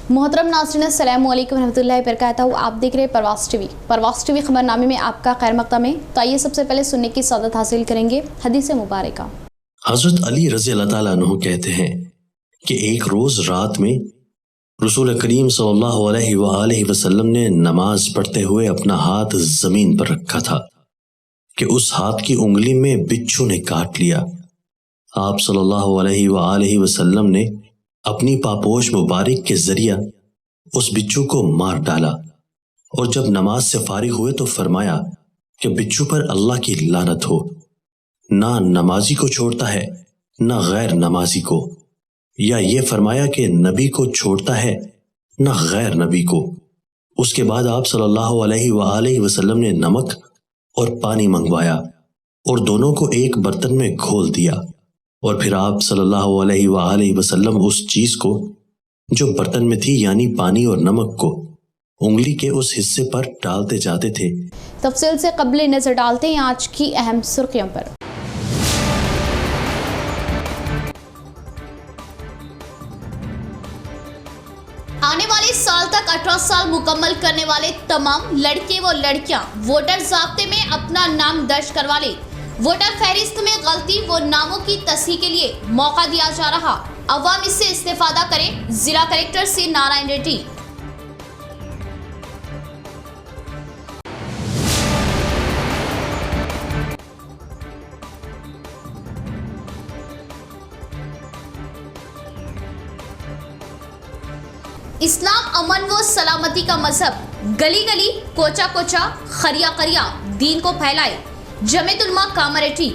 मोहतरम नाज़रीन अस्सलामु अलैकुम रहमतुल्लाहि बरकातहू। आप देख रहे हैं परवास टीवी खबरनामे में आपका खैर मक़दम है। तो आइए सबसे पहले सुनने की सादत हासिल करेंगे हदीस मुबारक। हजरत अली रज़ी अल्लाह ताला अन्हु कहते हैं कि एक रोज रात में रसूल करीम सल्लल्लाहु अलैहि वसल्लम ने नमाज पढ़ते हुए अपना हाथ जमीन पर रखा था कि उस हाथ की उंगली में बिच्छू ने काट लिया। आप सल्लल्लाहु अलैहि वसल्लम ने अपनी पापोश मुबारक के जरिया उस बिच्छू को मार डाला और जब नमाज से फारिग हुए तो फरमाया कि बिच्छू पर अल्लाह की लानत हो, ना नमाजी को छोड़ता है ना गैर नमाजी को, या ये फरमाया कि नबी को छोड़ता है ना गैर नबी को। उसके बाद आप सल्लल्लाहु अलैहि वसल्लम ने नमक और पानी मंगवाया और दोनों को एक बर्तन में घोल दिया और फिर आप सल्लल्लाहु अलैहि वसल्लम उस चीज को जो बर्तन में थी यानी पानी और नमक को उंगली के उस हिस्से पर डालते जाते थे। तफसील से कबल नजर डालते हैं आज की अहम सुर्खियों पर। आने वाले साल तक 18 साल मुकम्मल करने वाले तमाम लड़के व लड़कियां वोटर ज़ाब्ते में अपना नाम दर्ज करवा ले। वोटर फहरिस्त में गलती व नामों की तस्हीह के लिए मौका दिया जा रहा, अवाम इससे इस्तेफादा करें। जिला कलेक्टर सी नारायण रेड्डी। इस्लाम अमन व सलामती का मजहब, गली गली कोचा कोचा खरिया करिया दीन को फैलाए। जमीयतुल कामरेठी।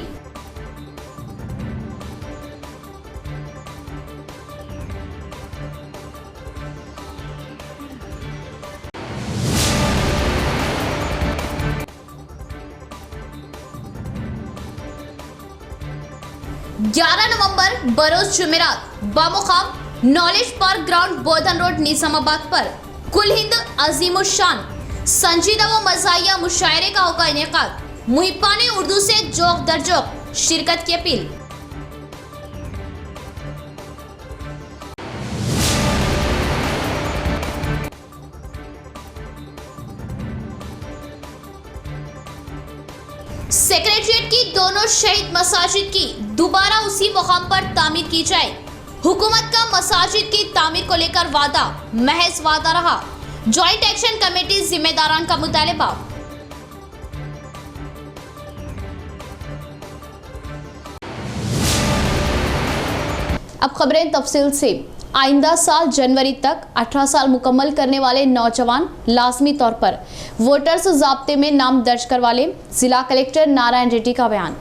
नवंबर बरोज जुमेरात बामुकाम knowledge park ground Bodhan road Nizamabad पर कुल हिंद अजीमुशान संजीदा व मज़ाहिया मुशायरे का होगा इनेकाद। मुहिब्बाने उर्दू से जोक दर जोक शिरकत की अपील। सेक्रेटरिएट की दोनों शहीद मसाजिद की दोबारा उसी मुकाम पर तामीर की जाए। हुकूमत का मसाजिद की तामीर को लेकर वादा महज वादा रहा। जॉइंट एक्शन कमेटी जिम्मेदारान का मुतालबा। अब खबरें तफसील से। आइंदा साल जनवरी तक 18 साल मुकम्मल करने वाले नौजवान लाजमी तौर पर वोटर्स ज़ाब्ते में नाम दर्ज करवा लें। जिला कलेक्टर नारायण रेड्डी का बयान।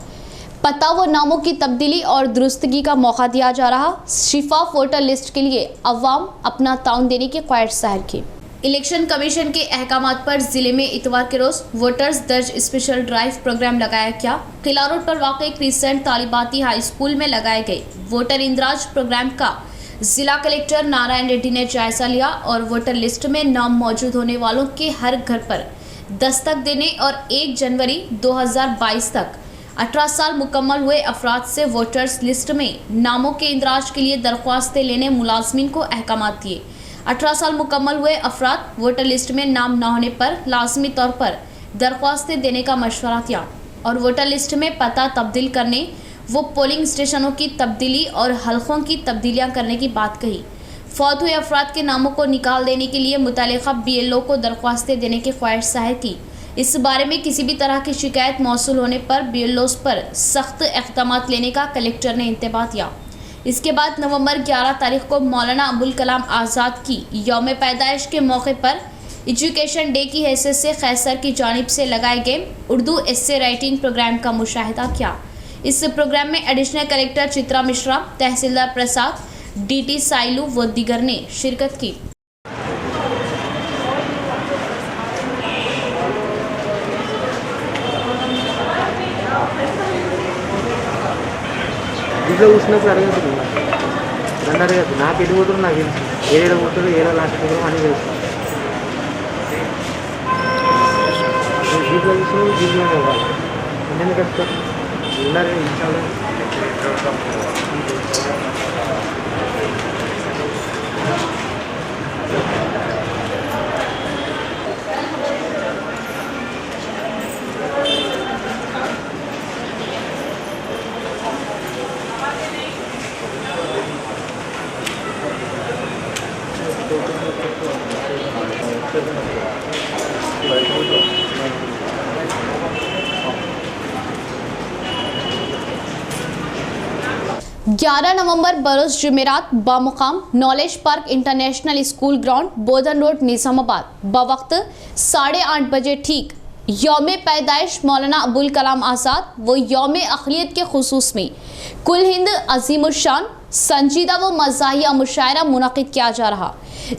पता व नामों की तब्दीली और दुरुस्तगी का मौका दिया जा रहा। शिफाफ वोटर लिस्ट के लिए अवाम अपना ताउन देने की ख्वाहिश जाहिर की। इलेक्शन कमीशन के अहकामात पर जिले में इतवार के रोज वोटर्स दर्ज स्पेशल ड्राइव प्रोग्राम लगाया गया। किला रोड पर वाक़ क्रिसेंट तालिबाती हाई स्कूल में लगाए गए वोटर इंदराज प्रोग्राम का जिला कलेक्टर नारायण रेड्डी ने जायजा लिया और वोटर लिस्ट में नाम मौजूद होने वालों के हर घर पर दस्तक देने और 1 जनवरी 2022 तक 18 साल मुकम्मल हुए अफराद से वोटर्स लिस्ट में नामों के इंदराज के लिए दरख्वास्तें लेने मुलाजमीन को अहकामात दिए। 18 साल मुकम्मल हुए अफराद वोटर लिस्ट में नाम न होने पर लाजमी तौर पर दरख्वास्तें देने का मशवरा दिया और वोटर लिस्ट में पता तब्दील करने वो पोलिंग स्टेशनों की तब्दीली और हल्कों की तब्दीलियां करने की बात कही। फौत हुए अफराद के नामों को निकाल देने के लिए मुतालिका BLO को दरख्वास्तें देने की ख्वाहिश जाहिर की। इस बारे में किसी भी तरह की शिकायत मौसूल होने पर BLOs पर सख्त इक़दाम लेने का कलेक्टर ने इंतबाह दिया। इसके बाद नवंबर 11 तारीख को मौलाना अबुल कलाम आज़ाद की यौम पैदाइश के मौके पर एजुकेशन डे की हैसियत से कैसर की जानिब से लगाए गए उर्दू एस्से राइटिंग प्रोग्राम का मुशाहिदा किया। इस प्रोग्राम में additional collector Chitra Mishra, tehsildar Prasad, DT Sailu व दीगर ने शिरकत की। ग्यारह नवंबर बरोज जुमेरात बामुकाम knowledge park international school ground Bodhan road Nizamabad बवक्त 8:30 बजे ठीक यौम पैदाइश मौलाना अबुल कलाम आज़ाद व यौम अक़लियत के खुसूस में कुल हिंद अज़ीमुश्शान संजीदा व मज़ाहिया मुशायरा मुनक़िद किया जा रहा,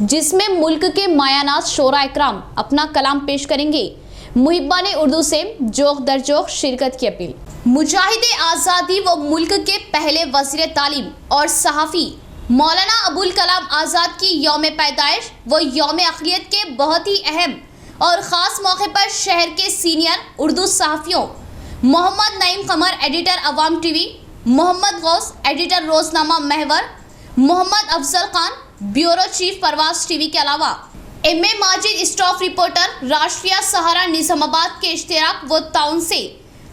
जिसमें मुल्क के मायानाज़ शोरा इकराम अपना कलाम पेश करेंगे। मुहिब्बाने उर्दू से जोक दर जोक शिरकत की अपील। मुजाहिदे आज़ादी व मुल्क के पहले वज़ीर तालीम और सहाफ़ी मौलाना अबुल कलाम आज़ाद की यौम पैदाइश व यौम अक़लियत के बहुत ही अहम और ख़ास मौके पर शहर के सीनियर उर्दू सहाफ़ियों Mohammed Naeem Qamar editor Awam TV, Mohammed Ghous editor रोज़नामा Mehwar, Mohammed Afzal Khan bureau chief Parwaz TV के अलावा एम.ए. माजिद स्टाफ रिपोर्टर राष्ट्रीय सहारा निज़ामाबाद के इश्तिराक व ताउन से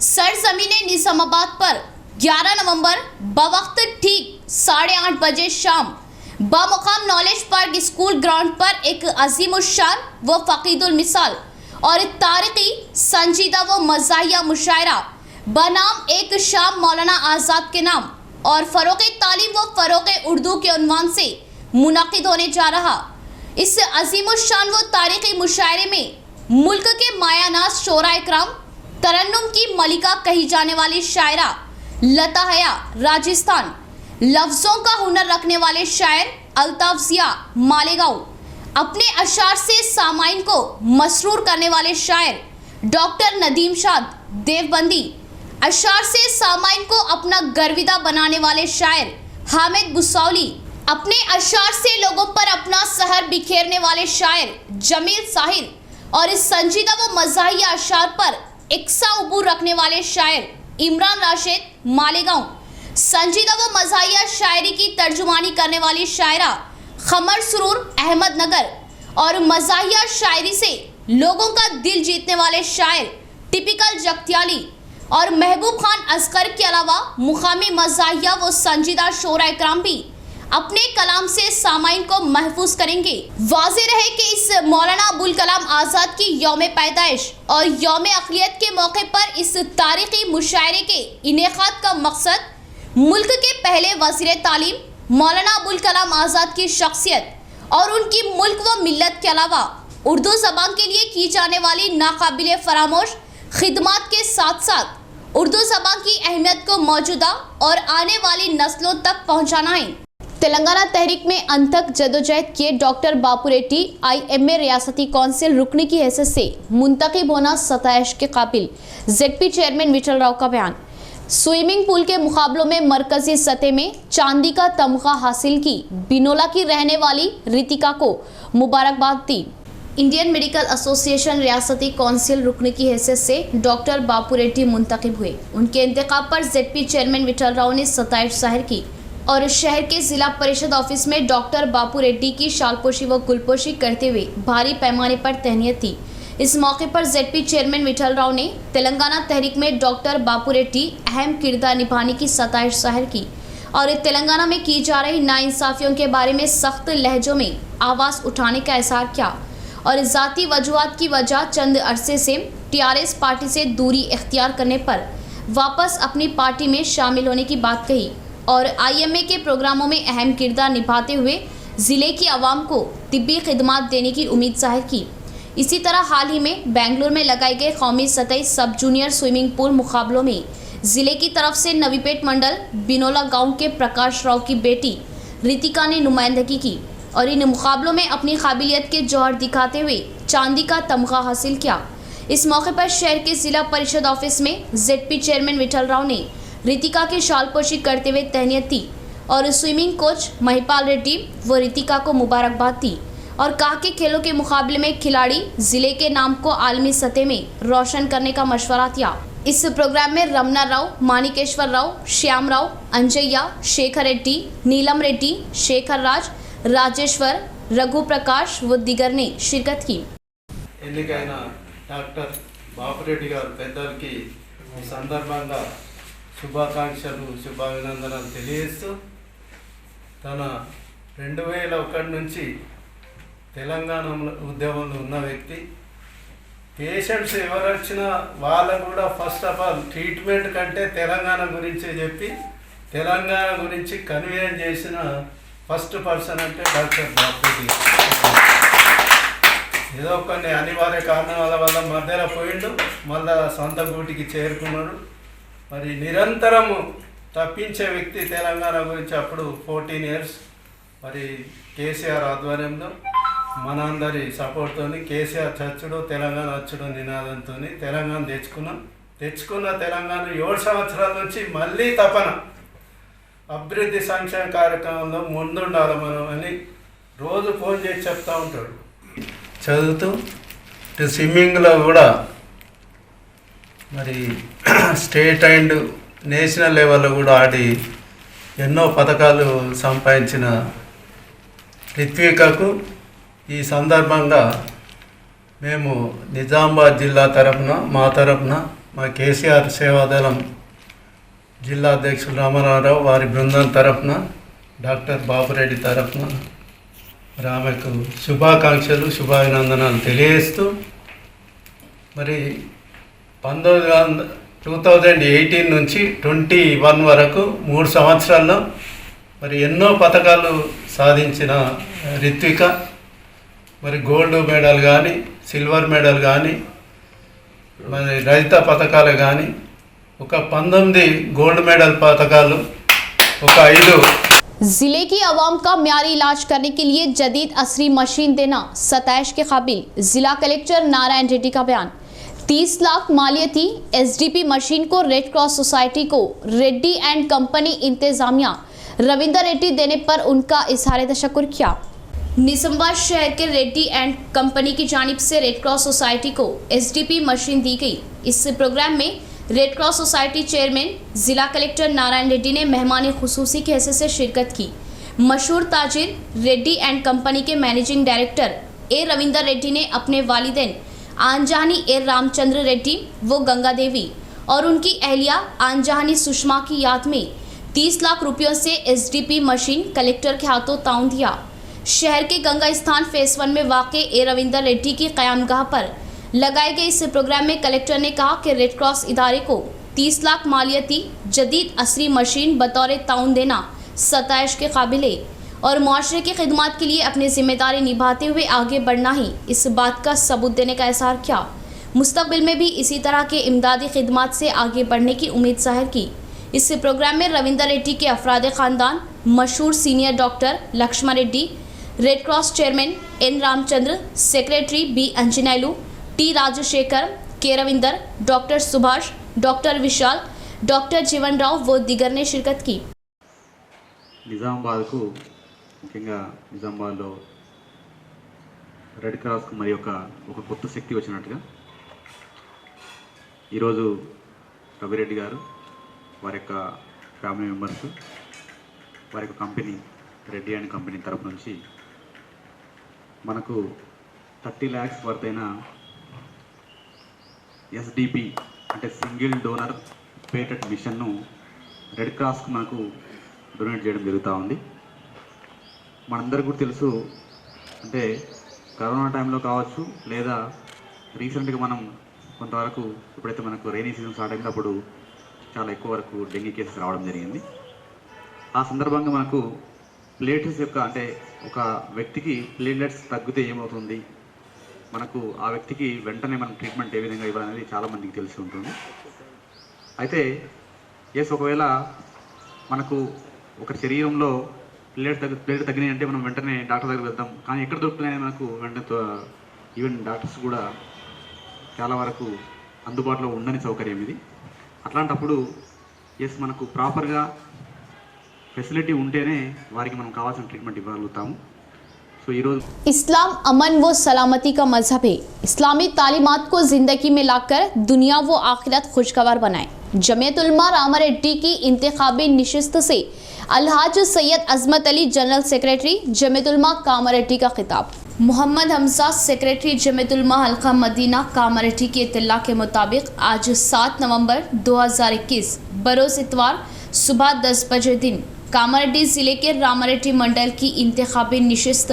सरज़मीने निज़ामाबाद पर 11 नवंबर बवक्त ठीक 8:30 बजे शाम बामुकाम नॉलेज पार्क स्कूल ग्राउंड पर एक अज़ीमुश्शान व फ़क़ीदुल मिसाल और तारीख़ी संजीदा व मज़ाहिया मुशायरा बनाम एक शाम मौलाना आज़ाद के नाम और फ़रोग़ तालीम व फ़रोग़ उर्दू के उन्वान से मुनक़िद होने जा रहा। इस अज़ीमुश्शान व तारीख़ी मुशायरे में मुल्क के मायानाज़ शोरा इकराम, तरन्नुम की मलिका कही जाने वाली शायरा लता हया राजस्थान, लफ्ज़ों का हुनर रखने वाले शायर अल्ताफ़ ज़िया मालेगांव, अपने अशार से सामाइन को मसरूर करने वाले शायर डॉक्टर नदीम शाद देवबंदी, अशार से सामाइन को अपना गर्विदा बनाने वाले शायर हामिद बुसौली, अपने अशार से लोगों पर अपना सहर बिखेरने वाले शायर जमील साहिर और इस संजीदा व मज़ाहिया अशार पर इक्सा उबूर रखने वाले शायर इमरान राशिद मालेगांव, संजीदा व मज़ाहिया शायरी की तर्जुमानी करने वाली शायरा खमर सुरूर अहमद नगर और मज़ाहिया शायरी से लोगों का दिल जीतने वाले शायर टिपिकल जगत्याली और महबूब खान असगर के अलावा मुकामी मज़ाहिया व संजीदा शोरा इकराम भी अपने कलाम से सामाइन को महफूज करेंगे। वाज़े रहे कि इस मौलाना अबुल कलाम आज़ाद की यौम पैदाइश और यौम अक़लियत के मौके पर इस तारीख़ी मुशायरे के इनेक़ाद का मकसद मुल्क के पहले वज़ीर तालीम मौलाना अबुल कलाम आज़ाद की शख्सियत और उनकी मुल्क व मिल्लत के अलावा उर्दू ज़बान के लिए की जाने वाली नाकाबिले फरामोश खिदमात के साथ साथ उर्दू ज़बान की अहमियत को मौजूदा और आने वाली नस्लों तक पहुँचाना है। तेलंगाना तहरीक में अंतक जदोजहद किए डॉक्टर बापू रेड्डी IMA रियासती कौंसिल रुकने की हैसियत से मुंतखब होना सताइश के काबिल, ZP चेयरमैन विठल राव का बयान। स्विमिंग पूल के मुकाबलों में मरकजी सतह में चांदी का तमगा हासिल की बिनोला की रहने वाली रितिका को मुबारकबाद दी। इंडियन मेडिकल एसोसिएशन रियासती कौंसिल रुकने की हैसियत से डॉक्टर बापू रेड्डी मुंतखब हुए। उनके इंतखाब पर ZP चेयरमैन विठल राव ने सताइश जाहिर की और शहर के जिला परिषद ऑफिस में डॉक्टर बापू रेड्डी की शालपोशी व गुलपोशी करते हुए भारी पैमाने पर तहनीत थी। इस मौके पर ZP चेयरमैन विठल राव ने तेलंगाना तहरीक में डॉक्टर बापू रेड्डी अहम किरदार निभाने की सताइश जाहिर की और तेलंगाना में की जा रही नाइंसाफियों के बारे में सख्त लहजों में आवाज़ उठाने का इज़हार किया और ज़ाती वजूहात की वजह चंद अरसे से TRS पार्टी से दूरी इख्तियार करने पर वापस अपनी पार्टी में शामिल होने की बात कही और IMA के प्रोग्रामों में अहम किरदार निभाते हुए ज़िले की आवाम को तिब्बी खिदमात देने की उम्मीद जाहिर की। इसी तरह हाल ही में बेंगलुरु में लगाए गए कौमी सतही सब जूनियर स्विमिंग पूल मुकाबलों में ज़िले की तरफ से नवीपेट मंडल बिनोला गांव के प्रकाश राव की बेटी रितिका ने नुमाइंदगी की और इन मुकाबलों में अपनी काबिलियत के जौहर दिखाते हुए चांदी का तमगा हासिल किया। इस मौके पर शहर के जिला परिषद ऑफिस में ZP चेयरमैन विठल राव ने रितिका की शालपोशी करते हुए तहनीत दी और स्विमिंग कोच महिपाल रेड्डी व रितिका को मुबारकबाद दी और कहा कि खेलों के मुकाबले में खिलाड़ी जिले के नाम को आलमी सतह में रोशन करने का मशवरा दिया। इस प्रोग्राम में रमना राव, मानिकेश्वर राव, श्याम राव, अंजय्या, शेखर रेड्डी, नीलम रेड्डी, शेखर राज, राजेश्वर, रघु प्रकाश व दिगर ने शिरकत की। ఎన్నికైన డాక్టర్ బాపురెడ్డి గారు పెద్దలకి ఈ సందర్భంగా శుభాకాంక్షలు శుభాభినందనలు తెలియజేస్తూ తన 2001 నుంచి తెలంగాణ ఉద్యమంలో ఉన్న వ్యక్తి. పేషెంట్స్ ఎవరు వచ్చినా వాళ్ళకు కూడా ఫస్ట్ ఆఫ్ ఆల్ ట్రీట్మెంట్ కంటే తెలంగాణ గురించి చెప్పి తెలంగాణ గురించి కన్వీనియన్స్ చేసిన ఫస్ట్ పర్సన్ అంటే డాక్టర్ బాపిరెడ్డి. ఏదో కొన్ని అనివార్య కారణాల వల్ల మధ్యలో పోయిండు, మళ్ళా సొంత గూటికి చేరుకున్నాడు. మరి నిరంతరము తప్పించే వ్యక్తి తెలంగాణ గురించి. అప్పుడు 14 years మరి కేసీఆర్ ఆధ్వర్యంలో మనందరి సపోర్ట్తో కేసీఆర్ చచ్చుడు తెలంగాణ వచ్చుడు నినాదంతో తెలంగాణ తెచ్చుకున్న తెలంగాణ 7 సంవత్సరాల నుంచి మళ్ళీ తపన అభివృద్ధి సంక్షేమ కార్యక్రమంలో ముందుండాలి మనం అని రోజు ఫోన్ చేసి చెప్తూ ఉంటాడు. చదువుతూ స్విమ్మింగ్లో కూడా మరి స్టేట్ అండ్ నేషనల్ లెవెల్లో కూడా ఆడి ఎన్నో పథకాలు సంపాదించిన రిత్వికకు ఈ సందర్భంగా మేము నిజామాబాద్ జిల్లా తరఫున మా కేసీఆర్ సేవాదళం జిల్లా అధ్యక్షులు రామారావు వారి బృందం తరఫున డాక్టర్ బాపురెడ్డి తరఫున ఆమెకు శుభాభినందనాలు తెలియజేస్తూ మరి 2018 నుంచి 21 వరకు 3 సంవత్సరాల్లో మరి ఎన్నో పథకాలు సాధించిన రిత్విక మరి గోల్డ్ మెడల్ కానీ సిల్వర్ మెడల్ కానీ మరి రజిత పథకాలు కానీ ఒక 19 गोल्ड मेडल पदकालु ఒక 5 जिले की आवाम का म्यारी इलाज करने के लिए जदीद असरी मशीन देना सतैश के काबिल। जिला कलेक्टर नारायण रेड्डी का बयान। 30 लाख मालियती एसडीपी मशीन को रेड क्रॉस सोसाइटी को रेड्डी एंड कंपनी इंतजामिया रविंदर रेड्डी देने पर उनका इजहार तशक्कुर किया। निजामाबाद शहर के रेड्डी एंड कंपनी की जानिब से रेड क्रॉस सोसाइटी को एसडीपी मशीन दी गई। इस प्रोग्राम में रेड क्रॉस सोसाइटी चेयरमैन जिला कलेक्टर नारायण रेड्डी ने मेहमान खुसूसी की हैसियत से शिरकत की। मशहूर ताजिर रेड्डी एंड कंपनी के मैनेजिंग डायरेक्टर ए रविंदर रेड्डी ने अपने वालिदैन आंजहानी ए रामचंद्र रेड्डी व गंगा देवी और उनकी अहलिया आंजहानी सुषमा की याद में 30 लाख रुपयों से एसडीपी मशीन कलेक्टर के हाथों ताउन दिया। शहर के गंगा स्थान फेस 1 में वाक़े ए रविंदर रेड्डी की क़यामगाह पर लगाए गए इस प्रोग्राम में कलेक्टर ने कहा कि रेड क्रॉस इदारे को 30 लाख मालियती जदीद असरी मशीन बतौर ताउन देना सताइश के काबिल है और मुआशरे की खिदमत के लिए अपनी जिम्मेदारी निभाते हुए आगे बढ़ना ही इस बात का सबूत देने का इज़हार किया। मुस्तकबिल में भी इसी तरह के इमदादी खिदमत से आगे बढ़ने की उम्मीद जाहिर की। इस प्रोग्राम में रविंदर रेड्डी के अफराद ख़ानदान, मशहूर senior doctor Laxman Reddy, red cross chairman N Ramachandra, secretary B Anjanelu, T Rajashekar, K Ravinder, doctor Subhash, doctor Vishal, doctor Jeevan Rao व दिगर ने शिरकत की। నిజామాబాద్కు ముఖ్యంగా నిజామాబాద్లో రెడ్ క్రాస్కు మరి ఒక కొత్త శక్తి వచ్చినట్టుగా ఈరోజు రవిరెడ్డి గారు వారి యొక్క ఫ్యామిలీ మెంబర్స్ వారి యొక్క కంపెనీ రెడ్డి అండ్ కంపెనీ తరపు నుంచి మనకు 30 lakhs వర్త్ అయిన ఎస్డిపి అంటే సింగిల్ డోనర్ పేటెంట్ మిషన్ను రెడ్ క్రాస్కు మనకు డొనేట్ చేయడం జరుగుతూ ఉంది. మనందరికీ కూడా తెలుసు, అంటే కరోనా టైంలో కావచ్చు లేదా రీసెంట్గా మనం కొంతవరకు ఎప్పుడైతే మనకు రైనీ సీజన్ స్టార్ట్ అయినప్పుడు చాలా ఎక్కువ వరకు డెంగీ కేసెస్ రావడం జరిగింది. ఆ సందర్భంగా మనకు ప్లేట్లెట్స్ యొక్క అంటే ఒక వ్యక్తికి ప్లేట్లెట్స్ తగ్గితే ఏమవుతుంది, మనకు ఆ వ్యక్తికి వెంటనే మనం ట్రీట్మెంట్ ఏ విధంగా ఇవ్వాలనేది చాలామందికి తెలిసి ఉంటుంది. అయితే ఒకవేళ మనకు ఒక శరీరంలో ప్లేట్ తగ్గినాయి అంటే మనం వెంటనే డాక్టర్ దగ్గర వెళ్తాం, కానీ ఎక్కడ దొరుకుతున్నాయని మనకు వెంటనే ఈవెన్ డాక్టర్స్ కూడా చాలా వరకు అందుబాటులో ఉండని సౌకర్యం ఇది. అట్లాంటప్పుడు మనకు ప్రాపర్గా ఫెసిలిటీ ఉంటేనే వారికి మనం కావాల్సిన ట్రీట్మెంట్ ఇవ్వగలుగుతాము. इस्लाम अमन व सलामती का मजहब है। इस्लामी तालीमात को जिंदगी में लाकर दुनिया व आखिरत खुशगवार बनाए। जमीयत उलमा रामारेड्डी की इंतखाबी निशिस्त से अलहाज सैयद अजमत अली जनरल सेक्रेटरी जमीयत उलमा कामारेड्डी का खिताब। मोहम्मद हमजा सेक्रेटरी जमीयत उलमा हल्का मदीना कामारेड्डी की इत्तला के मुताबिक आज 7 नवंबर 2021 बरोज़ इतवार सुबह 10 बजे दिन कामारेड्डी ज़िले के रामारेड्डी मंडल की इंतखाबी निशिस्त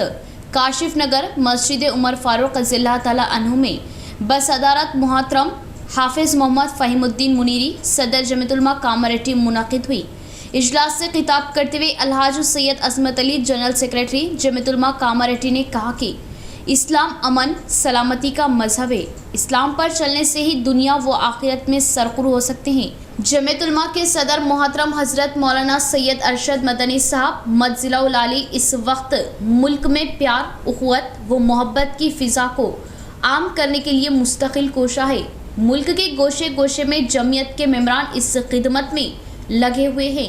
काशिफ नगर मस्जिद उमर फारूक रज़ियल्लाहु ताला अन्हु में बसदारत मुहतरम हाफिज़ मोहम्मद फ़हीमुद्दीन मुनीरी सदर जमीयत उलमा कामारेड्डी मुनाकिद हुई। इजलास से खिताब करते हुए अलहाज सैयद अजमत अली जनरल सेक्रेटरी जमीयत उलमा कामारेड्डी ने कहा कि इस्लाम अमन सलामती का मजहब है। इस्लाम पर चलने से ही दुनिया व आखिरत में सरकुर हो सकते हैं। जमीयत उलमा के सदर मोहतरम हज़रत मौलाना सैयद अरशद मदनी साहब मदजिलाउल आली इस वक्त मुल्क में प्यार, उखुवत व मोहब्बत की फ़िज़ा को आम करने के लिए मुस्तकिल कोशा है। मुल्क के गोशे गोशे में जमीयत के मेम्बरान इस खिदमत में लगे हुए हैं।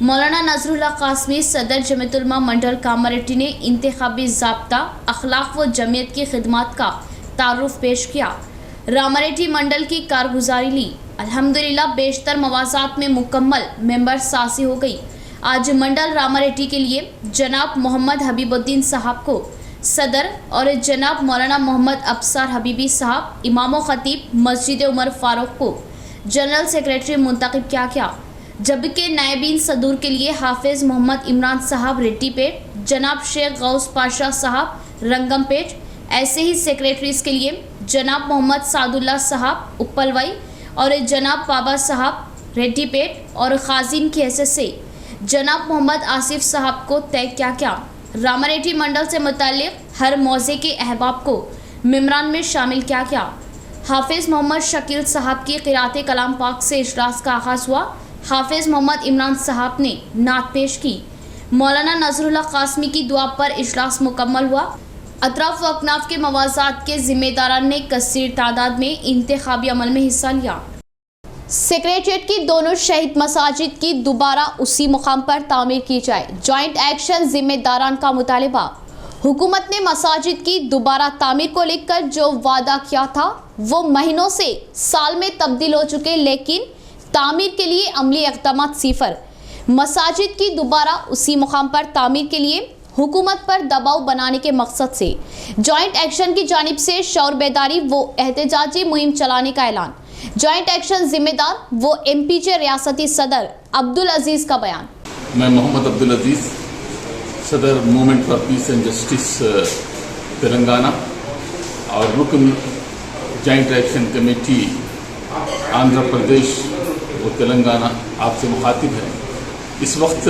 मौलाना नजरुल्लाह कासमी सदर जमीयत उलमा मंडल कामारेड्डी ने इंतखाबी ज़ाब्ता, अखलाक व जमीयत की खिदमत का तारुफ पेश किया। रामारेड्डी मंडल की कारगुजारी ली। अल्हम्दुलिल्लाह बेशतर मवाज़ात में मुकम्मल मेंबर सासी हो गई। आज मंडल रामारेड्डी के लिए जनाब मोहम्मद हबीबुद्दीन साहब को सदर और जनाब मौलाना मोहम्मद अफसार हबीबी साहब इमाम खतीब मस्जिद उमर फारूक को जनरल सेक्रेटरी मुंतखब किया गया, जबकि नायबीन सदूर के लिए हाफिज़ मोहम्मद इमरान साहब रेड्डीपेट, जनाब शेख गौस पाशा साहब रंगमपेट, ऐसे ही सेक्रेटरीज के लिए जनाब मोहम्मद सादुल्ला साहब उपलवई और जनाब बाबा साहब रेड्डीपेट और खाजिन की हैसियत से जनाब मोहम्मद आसिफ साहब को तय किया गया। रामारेड्डी मंडल से मुताल्लिक हर मौज़े के अहबाब को मेम्बरान में शामिल किया गया। हाफिज़ मोहम्मद शकील साहब की क़िरात कलाम पाक से इजलास का आगाज़ हुआ। हाफिज़ मोहम्मद इमरान साहब ने नात पेश की। मौलाना नजरुल्लाह कासमी की दुआ पर इजलास मुकम्मल हुआ। अतराफ व अकनाफ के मवाज़ात के ज़िम्मेदारान ने कसीर तादाद में इंतखाबी अमल में हिस्सा लिया। सेक्रेटेरिएट की दोनों शहीद मसाजिद की दोबारा उसी मुकाम पर तामीर की जाए, जॉइंट एक्शन ज़िम्मेदारान का मुतालिबा। हुकूमत ने मसाजिद की दोबारा तामीर को लेकर जो वादा किया था वो महीनों से साल में तब्दील हो चुके, लेकिन तामीर के लिए अमली इक़दामात सिफर। मसाजिद की दोबारा उसी मुकाम पर तामीर के लिए हुकूमत पर दबाव बनाने के मकसद से जॉइंट एक्शन की जानिब से शौर बेदारी व एहतजाजी मुहिम चलाने का ऐलान। जॉइंट एक्शन जिम्मेदार वो MPJ रियासती सदर अब्दुल अजीज़ का बयान। मैं मोहम्मद अब्दुल अजीज़ सदर movement for piece and justice Telangana और रुकन joint action committee Andhra Pradesh और तेलंगाना आपसे मुखातिब है। इस वक्त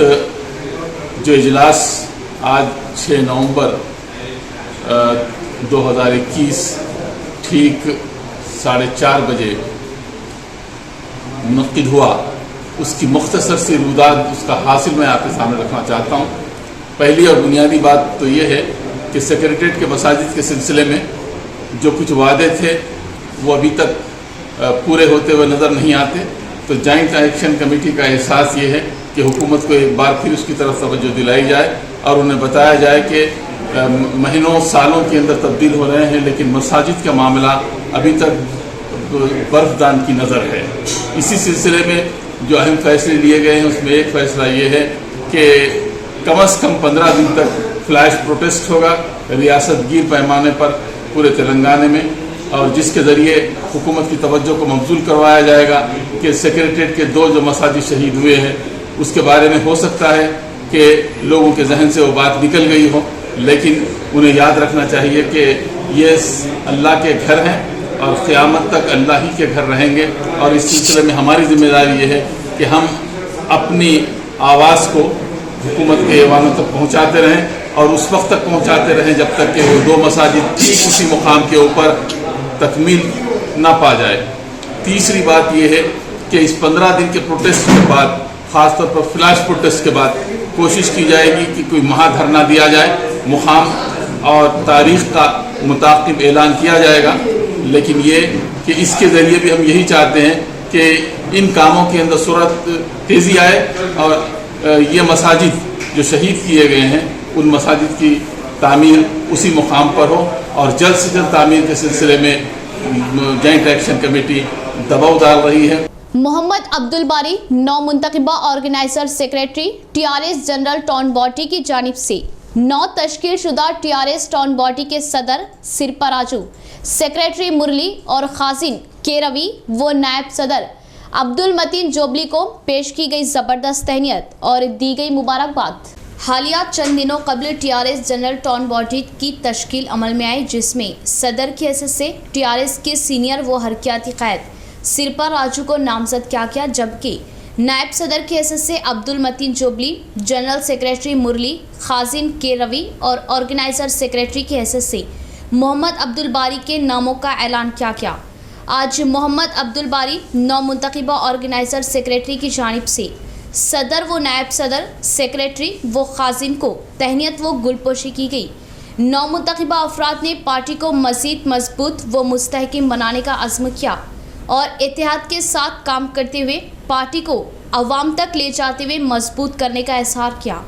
जो इजलास आज 6 नवंबर 2021 ठीक 4:30 बजे मुनक्किद हुआ, उसकी मुख्तसर सी रुदात उसका हासिल मैं आपके सामने रखना चाहता हूँ। पहली और बुनियादी बात तो ये है कि सेक्रेटेरिएट के मसाजिद के सिलसिले में जो कुछ वादे थे वो अभी तक पूरे होते हुए नज़र नहीं आते। तो जॉइंट एक्शन कमेटी का एहसास ये है कि हुकूमत को एक बार फिर उसकी तरफ तवज्जो दिलाई जाए और उन्हें बताया जाए कि महीनों सालों के अंदर तब्दील हो रहे हैं, लेकिन मसाजिद का मामला अभी तक बर्फदान की नज़र है। इसी सिलसिले में जो अहम फैसले लिए गए हैं उसमें एक फ़ैसला ये है कि कम से कम 15 दिन तक फ्लैश प्रोटेस्ट होगा रियासत गिर पैमाने पर पूरे तेलंगाना में, और जिसके ज़रिए हुकूमत की तवज्जो को मबजूल करवाया जाएगा कि सेक्रेटेरिएट के 2 जो मसाजिद शहीद हुए हैं उसके बारे में हो सकता है कि लोगों के जहन से वो बात निकल गई हो, लेकिन उन्हें याद रखना चाहिए कि ये अल्लाह के घर हैं और क़यामत तक अल्लाह ही के घर रहेंगे। और इस सिलसिले में हमारी जिम्मेदारी ये है कि हम अपनी आवाज़ को हुकूमत के ऐवानों तक पहुँचाते रहें और उस वक्त तक पहुँचाते रहें जब तक कि वो 2 मसाजिद ठीक उसी मुकाम के ऊपर तकमील ना पा जाए। तीसरी बात यह है कि इस 15 दिन के प्रोटेस्ट के बाद, ख़ासतौर पर फ्लैश प्रोटेस्ट के बाद, कोशिश की जाएगी कि कोई महाधरना दिया जाए, मुकाम और तारीख़ का मुताक़िब ऐलान किया जाएगा। लेकिन ये कि इसके ज़रिए भी हम यही चाहते हैं कि इन कामों के अंदर सूरत तेज़ी आए और ये मसाजिद जो शहीद किए गए हैं उन मसाजिद की तामीर उसी मुकाम पर हो और जल्द से जल्द तामीर के सिलसिले में जॉइंट एक्शन कमेटी दबाव डाल रही है। मोहम्मद अब्दुल बारी नौ मुंतखबा organizer secretary TRS general town body की जानिब से 9 तश्कील शुदा TRS टाउन बॉडी के सदर सिरपा राजू, सेक्रेटरी मुरली और खाजिन के रवि व नायब सदर अब्दुल मतीन जोबली को पेश की गई ज़बरदस्त तहनीत और दी गई मुबारकबाद। हालिया चंद दिनों कबल टीआरएस जनरल टाउन बॉडी की तश्कील अमल में आई, जिसमें सदर की हैसियत से टीआरएस के सीनियर व हरकियाती क़ायद सिरपा राजू को नामजद किया गया, जबकि नायब सदर की हैसियत से अब्दुल मतीन जोबली, जनरल सेक्रेटरी मुरली, खाजिन के रवि और ऑर्गेनाइजर सेक्रेटरी की हैसियत से मोहम्मद अब्दुल बारी के नामों का ऐलान किया गया। आज मोहम्मद अब्दुल बारी नौ मुंतखबा ऑर्गेनाइजर सेक्रेटरी की जानिब से सदर व नायब सदर सेक्रेटरी व खाजिन को तहनीत व गुलपोशी की गई। नौ मुंतखबा अफराद ने पार्टी को मज़ीद मजबूत व मुस्तहकम बनाने का अज़्म किया और इत्तेहाद के साथ काम करते हुए पार्टी को अवाम तक ले जाते हुए मजबूत करने का इज़हार किया।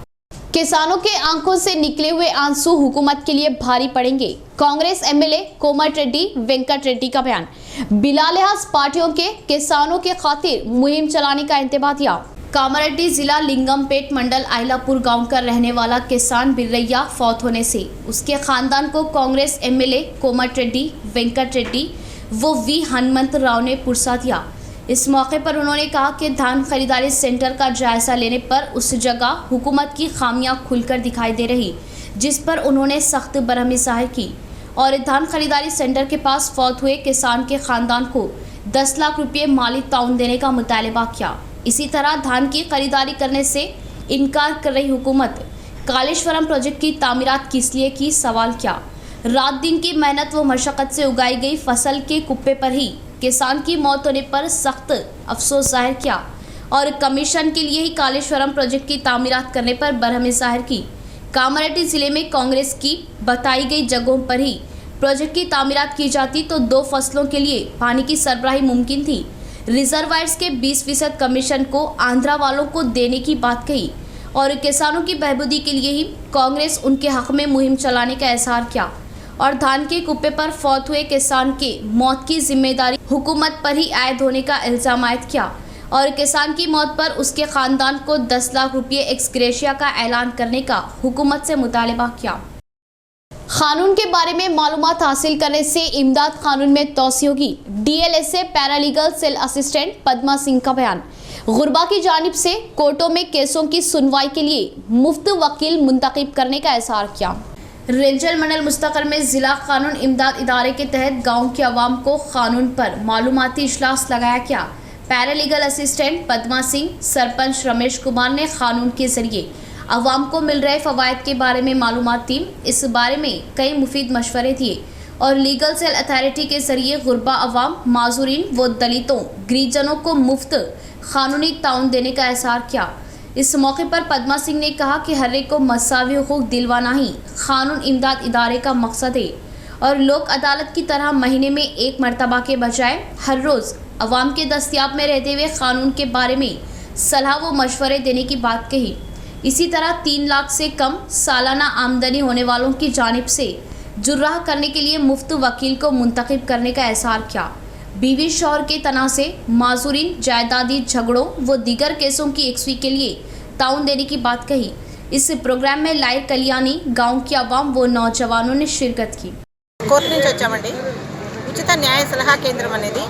किसानों के आंखों से निकले हुए आंसू हुकूमत के लिए भारी पड़ेंगे, कांग्रेस एमएलए कोमट रेड्डी वेंकट रेड्डी का बयान। बिलालिहाज पार्टियों के किसानों के खातिर मुहिम चलाने का इंतबाह दिया। कामारेड्डी जिला लिंगमपेट मंडल आइलापुर गांव का रहने वाला किसान बिरैया फौत होने से उसके खानदान को कांग्रेस एमएलए कोमट रेड्डी वेंकट रेड्डी वो वी हनुमंत राव ने पुरसा दिया। इस मौके पर उन्होंने कहा कि धान खरीदारी सेंटर का जायजा लेने पर उस जगह हुकूमत की खामियां खुलकर दिखाई दे रही, जिस पर उन्होंने सख्त बरहमी जाहिर की और धान खरीदारी सेंटर के पास फौत हुए किसान के खानदान को 10 लाख रुपये माली ताउन देने का मुतालबा किया। इसी तरह धान की खरीदारी करने से इनकार कर रही हुकूमत कालेश्वरम प्रोजेक्ट की तामीरात किस लिए की सवाल किया। रात दिन की मेहनत व मशक्क़त से उगाई गई फसल के कुप्पे पर ही किसान की मौत होने पर सख्त अफसोस जाहिर किया और कमीशन के लिए ही कालेश्वरम प्रोजेक्ट की तामीरात करने पर बरहमी जाहिर की। कामारेड्डी ज़िले में कांग्रेस की बताई गई जगहों पर ही प्रोजेक्ट की तामीरात की जाती तो 2 फसलों के लिए पानी की सरबराही मुमकिन थी। रिजर्वायर्स के 20% कमीशन को आंध्रा वालों को देने की बात कही और किसानों की बहबूदी के लिए ही कांग्रेस उनके हक़ में मुहिम चलाने का इज़हार किया और धान के कुप्पे पर फौत हुए किसान के मौत की जिम्मेदारी हुकूमत पर ही आयद होने का इल्ज़ाम आयद किया और किसान की मौत पर उसके ख़ानदान को 10 लाख रुपये एक्स ग्रेशिया का ऐलान करने का हुकूमत से मुतालबा किया। कानून के बारे में मालूमात हासिल करने से इमदाद कानून में तोसी होगी, DLSA paralegal cell assistant Padma Singh का बयान। गुरबा की जानिब से कोर्टों में केसों की सुनवाई के लिए मुफ्त वकील मुंतखब करने का इज़हार किया। रेंजल मंडल मुस्तक़र में ज़िला कानून इमदाद इदारे के तहत गांव के अवाम को कानून पर मालूमाती इजलास लगाया गया। पैरालीगल असिस्टेंट पद्मा सिंह, सरपंच रमेश कुमार ने कानून के ज़रिए अवाम को मिल रहे फ़वाइद के बारे में मालूमात दी। इस बारे में कई मुफीद मशवरे दिए और लीगल सेल अथॉरिटी के ज़रिए गुरबा अवाम, माजूरीन व दलितों, गिरिजनों को मुफ्त कानूनी ताउन देने का इज़हार किया। इस मौके पर पद्मा सिंह ने कहा कि हर एक को मसावी हुकूक दिलवाना ही कानून इमदाद इदारे का मकसद है और लोक अदालत की तरह महीने में एक मरतबा के बजाय हर रोज़ अवाम के दस्तियाब में रहते हुए कानून के बारे में सलाह व मशवरे देने की बात कही। इसी तरह 3 लाख से कम सालाना आमदनी होने वालों की जानिब से जुर्राह करने के लिए मुफ्त वकील को मुंतखब करने का इज़हार किया। बीवी शौहर के तनाज़ से माजूरीन, जायदादी झगड़ों व दीगर केसों की यकसुई के लिए ताउन देने की बात कही। इस प्रोग्राम में लाइर कल्याणी, गांव की अवाम व नौजवानों ने शिरकत की। కోర్టు నుంచి వచ్చామండి। ఉచిత న్యాయ సలహా కేంద్రం అనేది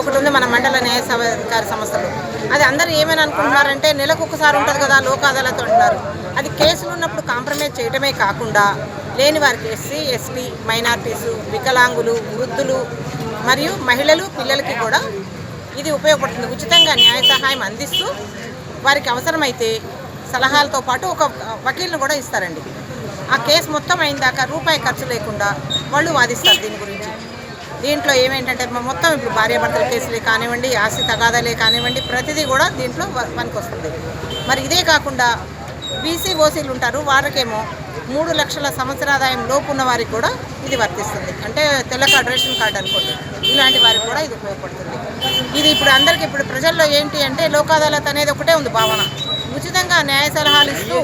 ఒకటి ఉంది మన మండల న్యాయ సహకార సంస్థలో। అది అందరూ ఏమని అనుకుంటున్నారంటే నెలకు ఒకసారి ఉంటుంది కదా లోక్ అదాలత్ అంటున్నారు। అది కేసులు ఉన్నప్పుడు కాంప్రమైజ్ చేయడమే కాకుండా లేని వారికి ఎస్సీ, ఎస్టీ, మైనారిటీస్, వికలాంగులు, వృద్ధులు మరియు మహిళలు, పిల్లలకి కూడా ఇది ఉపయోగపడుతుంది। ఉచితంగా న్యాయ సహాయం అందిస్తూ వారికి అవసరమైతే సలహాలతో పాటు ఒక వకీల్ని కూడా ఇస్తారండి। ఆ కేసు మొత్తం అయిన దాకా రూపాయి ఖర్చు లేకుండా వాళ్ళు వాదిస్తారు దీని గురించి। దీంట్లో ఏమేంటంటే మొత్తం ఇప్పుడు భార్యాభర్తల కేసులే కానివ్వండి, ఆస్తి తగాదాలే కానివ్వండి, ప్రతిదీ కూడా దీంట్లో పనికొస్తుంది। మరి ఇదే కాకుండా బీసీ, ఓసీలు ఉంటారు, వారికేమో 3 లక్షల సంవత్సరాదాయం లోపు ఉన్న వారికి కూడా ఇది వర్తిస్తుంది। అంటే తెల్ల కార్డు, రేషన్ కార్డు అనుకోండి, ఇలాంటి వారికి కూడా ఇది ఉపయోగపడుతుంది। ఇది ఇప్పుడు అందరికీ ఇప్పుడు ప్రజల్లో ఏంటి అంటే లోక్ అదాలత్ అనేది ఒకటే ఉంది భావన। ఉచితంగా న్యాయ సలహాలు ఇస్తూ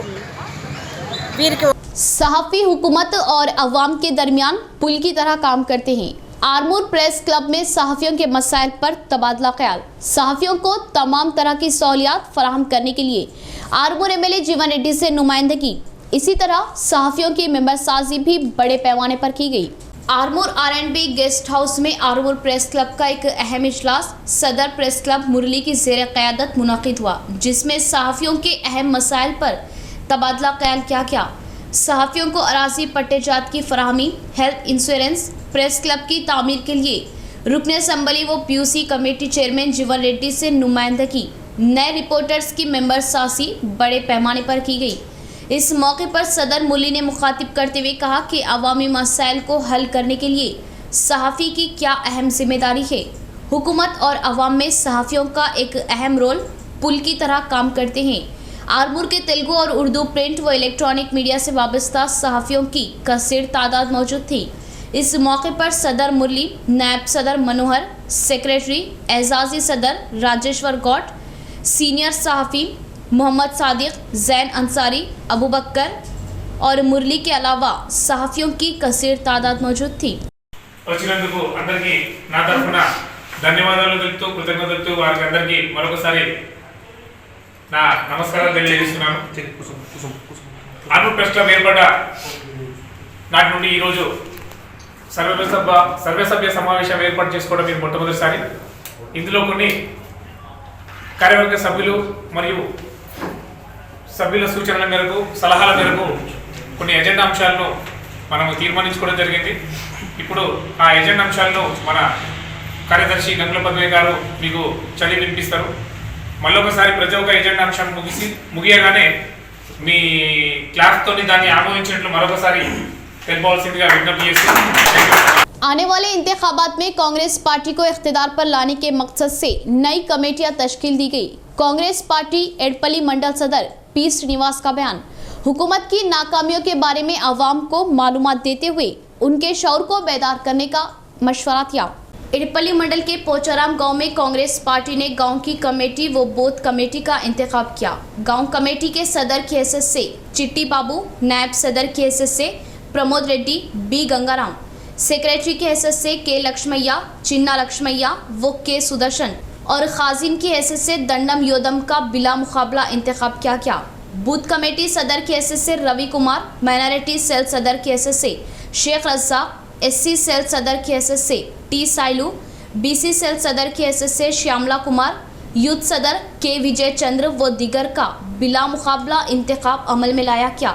వీరికి सहाफ़ी हुकूमत और अवाम के दरमियान पुल की तरह काम करते हैं। आरमूर प्रेस क्लब में सहाफ़ियों के मसाइल पर तबादला ख्याल। सहाफ़ियों को तमाम तरह की सहूलियात फराहम करने के लिए आरमूर एमएलए जीवन रेड्डी से नुमाइंदगी। इसी तरह सहाफ़ियों की मेंबरसाजी भी बड़े पैमाने पर की गई। आरमूर R&B गेस्ट हाउस में आरमूर प्रेस क्लब का एक अहम इजलास सदर प्रेस क्लब मुरली की ज़ेर क़यादत मुनक़िद हुआ, जिसमें सहाफ़ियों के अहम मसाइल पर तबादला ख्याल क्या क्या, सहाफ़ियों को अराजी पट्टेजात की फराहमी, हेल्थ इंश्योरेंस, प्रेस क्लब की तामीर के लिए रुकने असम्बली व पीयूसी कमेटी चेयरमैन जीवन रेड्डी से नुमाइंदगी, नए रिपोर्टर्स की मेंबर सासी बड़े पैमाने पर की गई। इस मौके पर सदर मुल्ली ने मुखातिब करते हुए कहा कि अवामी मसाइल को हल करने के लिए सहाफ़ी की क्या अहम जिम्मेदारी है। हुकूमत और अवाम में सहाफ़ियों का एक अहम रोल पुल की तरह काम करते हैं। आरमूर के तेलुगु और उर्दू प्रिंट व इलेक्ट्रॉनिक मीडिया से वाबस्ता सहाफ़ियों की कसीर तादाद मौजूद थी। इस मौके पर सदर मुरली, नायब सदर मनोहर, सेक्रेटरी एजाजी सदर राजेश्वर गौट, सीनियर सहाफ़ी मोहम्मद सादिक, जैन अंसारी, अबू बकर और मुरली के अलावा सहाफ़ियों की कसीर तादाद मौजूद थी। వచ్చినందుకు అందరికీ నా తరఫున ధన్యవాదాలు తెలుపుతూ కృతజ్ఞతలు తెలుపుతూ వారికి అందరికీ మరొకసారి నా నమస్కారాలు తెలియజేస్తున్నాను. ఆర్మూర్ ప్రెస్ క్లబ్ ఏర్పడ్డ నాటి నుండి ఈరోజు సర్వసభ్య సమావేశం ఏర్పాటు చేసుకోవడం ఇది మొట్టమొదటిసారి. ఇందులో కొన్ని కార్యవర్గ సభ్యులు మరియు సభ్యుల సూచనల మేరకు, సలహాల మేరకు కొన్ని ఎజెండా అంశాలను మనము తీర్మానించుకోవడం జరిగింది. ఇప్పుడు ఆ ఎజెండా అంశాలను మన కార్యదర్శి గంగుల పద్మయ్య గారు మీకు చదివి వినిపిస్తారు. మళ్ళొకసారి ప్రతి ఒక్క ఎజెండా అంశం ముగియగానే మీ క్లాస్తో దాన్ని ఆమోదించినట్లు మరొకసారి తెలపవలసిందిగా విజ్ఞప్తి చేస్తూ आने वाले इंतखाबात में कांग्रेस पार्टी को इख्तिदार पर लाने के मकसद से नई कमेटियां तश्कील दी गई। कांग्रेस पार्टी एडपली मंडल सदर पी श्रीनिवास का बयान, हुकूमत की नाकामियों के बारे में आवाम को मालूमात देते हुए उनके शौर को बेदार करने का मशवरा दिया। एडपली मंडल के पोचाराम गांव में कांग्रेस पार्टी ने गांव की कमेटी व बूथ कमेटी का इंतखाब किया। गांव कमेटी के सदर की हैसियत से चिट्टी बाबू, नायब सदर की हैसियत से प्रमोद रेड्डी, बी गंगाराम, सेक्रेटरी की हैसियत से के लक्ष्मैया, चिन्ना लक्ष्मैया व के सुदर्शन और खाजिन की हैसियत से दंडम योदम का बिला मुकाबला इंतखाब किया गया। बूथ कमेटी सदर की हैसियत से रवि कुमार, माइनॉरिटी सेल सदर की हैसियत से शेख रज़ाक, एससी सेल सदर की हैसियत से टी साइलू, बीसी सेल सदर की हैसियत से श्यामला कुमार, यूथ सदर के विजय चंद्र व दिगर का बिला मुकाबला इंतखाब अमल में लाया गया।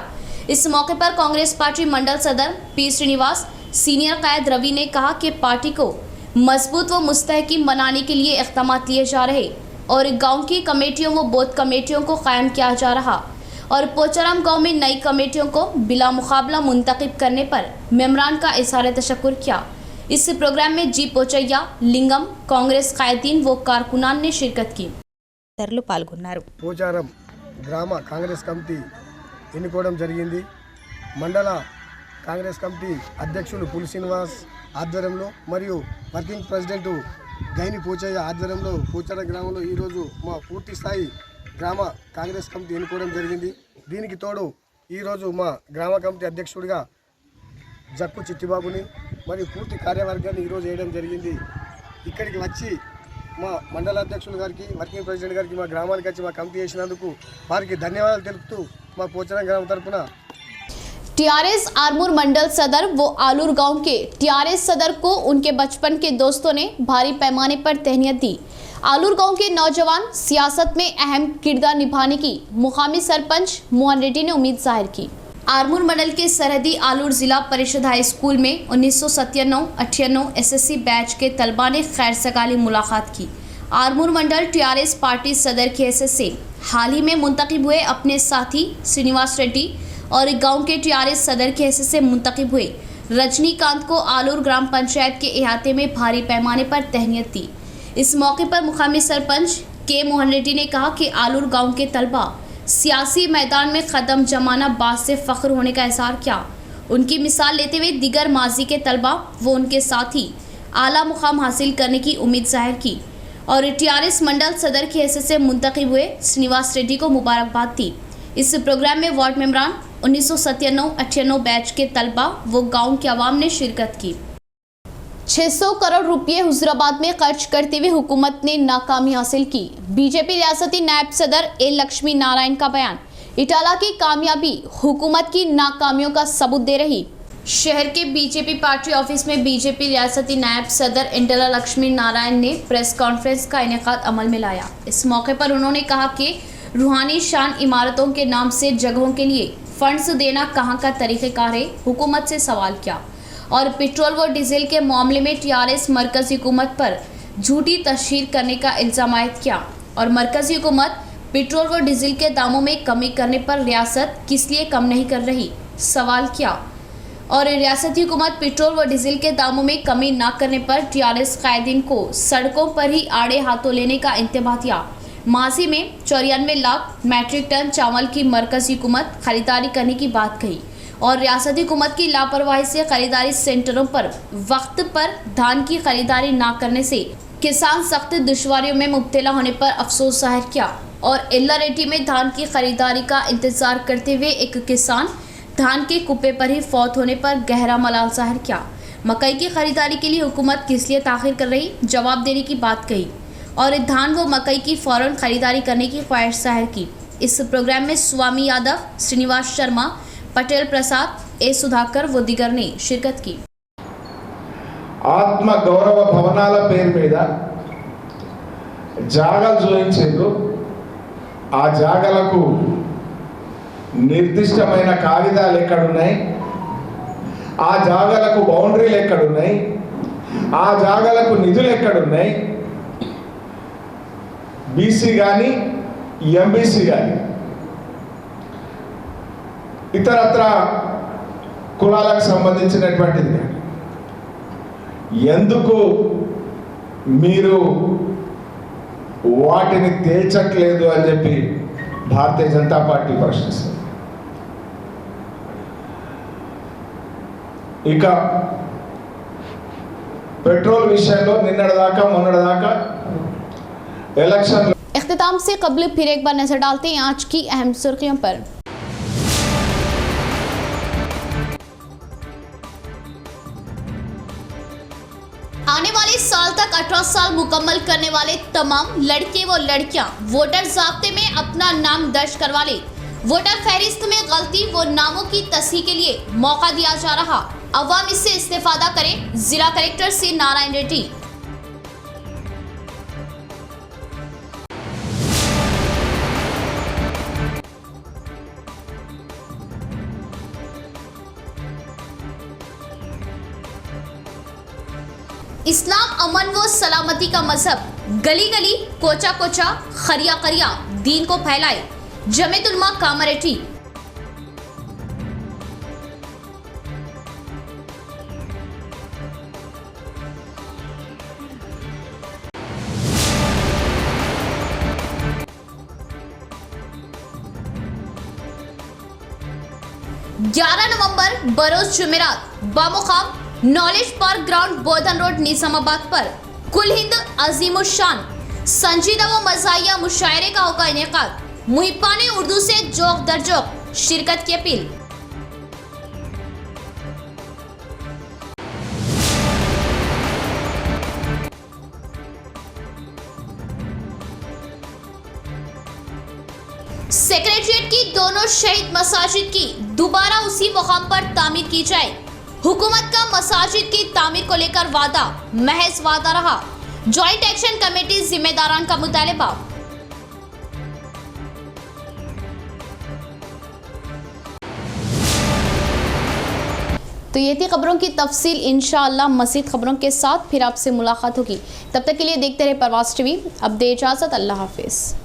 इस मौके पर कांग्रेस पार्टी मंडल सदर पी श्रीनिवास, सीनियर कायद रवि ने कहा कि पार्टी को मजबूत व मुस्तहकीम बनाने के लिए इक़दाम लिए जा रहे और गांव की कमेटियों व बूथ कमेटियों को कायम किया जा रहा और पोचाराम गांव में नई कमेटियों को बिला मुकाबला मुंतखब करने पर मेम्बरान का इज़हार तशक्कुर किया। इस प्रोग्राम में जी पोचैया, लिंगम, कांग्रेस कायदीन व कारकुनान ने शिरकत की। పాల్గొన్నారు. పోచారం గ్రామ కాంగ్రెస్ కమిటీ ఎన్నుకోవడం జరిగింది. మండల కాంగ్రెస్ కమిటీ అధ్యక్షులు పులి శ్రీనివాస్ ఆధ్వర్యంలో మరియు వర్కింగ్ ప్రెసిడెంట్ గైని పోచయ్య ఆధ్వర్యంలో పోచారం గ్రామంలో ఈరోజు మా పూర్తి స్థాయి గ్రామ కాంగ్రెస్ కమిటీ ఎన్నుకోవడం జరిగింది. దీనికి తోడు ఈరోజు మా గ్రామ కమిటీ అధ్యక్షుడిగా జక్కు చిట్టిబాబుని మరియు పూర్తి కార్యవర్గాన్ని ఈరోజు వేయడం జరిగింది. ఇక్కడికి వచ్చి మా మండల అధ్యక్షులు గారికి, వర్కింగ్ ప్రెసిడెంట్ గారికి, మా గ్రామానికి వచ్చి మా కమిటీ చేసినందుకు వారికి ధన్యవాదాలు తెలుపుతూ మా పోచారం గ్రామం తరఫున टीआरएस आरमूर मंडल सदर व आलूर गांव के टीआरएस सदर को उनके बचपन के दोस्तों ने भारी पैमाने पर तहनीत दी। आलूर गांव के नौजवान सियासत में अहम किरदार निभाने की मुकामी सरपंच मोहन रेड्डी ने उम्मीद जाहिर की। आरमूर मंडल के सरहदी आलूर जिला परिषद हाई स्कूल में 1997-98 एसएससी बैच के तलबा ने खैर सगाली मुलाकात की। आरमूर मंडल टीआरएस पार्टी सदर की हैसियत से हाल ही में मुंतखब हुए अपने साथी श्रीनिवास रेड्डी और गांव के टीआरएस सदर की हैसियत से मुंतखब हुए रजनीकांत को आलूर ग्राम पंचायत के अहाते में भारी पैमाने पर तहनीत दी। इस मौके पर मुकामी सरपंच के मोहन रेड्डी ने कहा कि आलूर गांव के तलबा सियासी मैदान में कदम जमाना बात से फ़ख्र होने का इज़हार किया। उनकी मिसाल लेते हुए दिगर माजी के तलबा व उनके साथी आला मुकाम हासिल करने की उम्मीद जाहिर की और टीआरएस मंडल सदर की हैसियत से मुंतखब हुए श्रीनिवास रेड्डी को मुबारकबाद दी। इस प्रोग्राम में वार्ड मेम्बरान 1997-98 बैच के तलबा व गांव के अवाम ने शिरकत की। 600 करोड़ रुपए हुजूराबाद में खर्च करते हुए हुकूमत ने नाकामी हासिल की। बीजेपी रियासती नायब सदर ए लक्ष्मी नारायण का बयान, इटाला की कामयाबी हुकूमत की नाकामियों का सबूत दे रही। शहर के बीजेपी पार्टी ऑफिस में बीजेपी रियासती नायब सदर इंटला लक्ष्मी नारायण ने प्रेस कॉन्फ्रेंस का इनेकाद अमल में लाया। इस मौके पर उन्होंने कहा कि रूहानी शान इमारतों के नाम से जगहों के लिए फंड्स देना कहाँ का तरीक़ेकार है, हुकूमत से सवाल किया। और पेट्रोल व डीजल के मामले में टीआरएस मरकज़ी हुकूमत पर झूठी तशहीर करने का इल्ज़ाम आयद किया। और मरकज़ी हुकूमत पेट्रोल व डीजल के दामों में कमी करने पर रियासत किस लिए कम नहीं कर रही, सवाल किया। और रियासती हुकूमत पेट्रोल व डीजल के दामों में कमी न करने पर टीआरएस कायदीन को सड़कों पर ही आड़े हाथों लेने का इंतबाह किया। माजी में 94 लाख मैट्रिक टन चावल की मरकज़ी हुकूमत खरीदारी करने की बात कही। और रियासती हुकूमत की लापरवाही से खरीदारी सेंटरों पर वक्त पर धान की खरीदारी न करने से किसान सख्त दुश्वारियों में मुब्तला होने पर अफसोस जाहिर किया। और एल्लारेटी में धान की खरीदारी का इंतजार करते हुए एक किसान धान के कुप्पे पर ही फौत होने पर गहरा मलाल जाहिर किया। मकई की खरीदारी के लिए हुकूमत किस लिए ताख़िर कर रही, जवाब देने की बात कही। और धान व मकई की फ़ौरन खरीदारी करने की ख्वाहिश जाहिर की। इस प्रोग्राम में स्वामी यादव, श्रीनिवास शर्मा, पटेल प्रसाद, ए सुधाकर व दीगर ने शिरकत की। ఆత్మ గౌరవ భవనాల పేరు మీద జాగాలు చూయించారు। ఆ జాగాలకు నిర్దిష్టమైన కాగితాలు ఎక్కడున్నాయి, ఆ జాగాలకు బౌండరీలు ఎక్కడున్నాయి, ఆ జాగాలకు నిధులు ఎక్కడున్నాయి, బీసీ కానీ ఎంబీసీ కానీ ఇతరత్ర కులాలకు సంబంధించినటువంటిది కానీ ఎందుకు మీరు వాటిని తేల్చట్లేదు అని చెప్పి భారతీయ జనతా పార్టీ ప్రశ్నిస్తుంది। ఇక పెట్రోల్ విషయంలో నిన్నటిదాకా మొన్నటిదాకా ఎలక్షన్ इख्तिताम से कबल फिर एक बार नजर डालते हैं आज की अहम सुर्खियों पर। आने वाले साल तक 18 साल मुकम्मल करने वाले तमाम लड़के व लड़कियां वोटर ज़ाब्ते में अपना नाम दर्ज करवा ले। वोटर फहरिस्त में गलती व नामों की तस्हीह के लिए मौका दिया जा रहा, अवाम इससे इस्तेफादा करें। जिला कलेक्टर से नारायण रेड्डी। इस्लाम अमन व सलामती का मजहब, गली गली कोचा कोचा खरिया खरिया दीन को फैलाए। जमीयत उलमा कामारेड्डी। नवंबर बरोज जुमेरात बामुकाम knowledge park ground Bodhan road Nizamabad पर कुल हिंद अजीमुशान संजीदा व मज़ाहिया मुशायरे का होगा इनेकाद। मुहिब्बाने उर्दू से जोक दर जोक शिरकत की अपील। सेक्रेटरिएट की दोनों शहीद मसाजिद की दोबारा उसी मुकाम पर तामीर की जाए। हुकूमत का मसाजिद की तामीर को लेकर वादा महज वादा रहा। जॉइंट एक्शन कमेटी जिम्मेदारान का मुतालबा। तो ये थी खबरों की तफसील। इंशाअल्लाह मज़ीद खबरों के साथ फिर आपसे मुलाकात होगी। तब तक के लिए देखते रहे परवाज़ टीवी। अब दे इजाज़त, अल्लाह हाफिज़।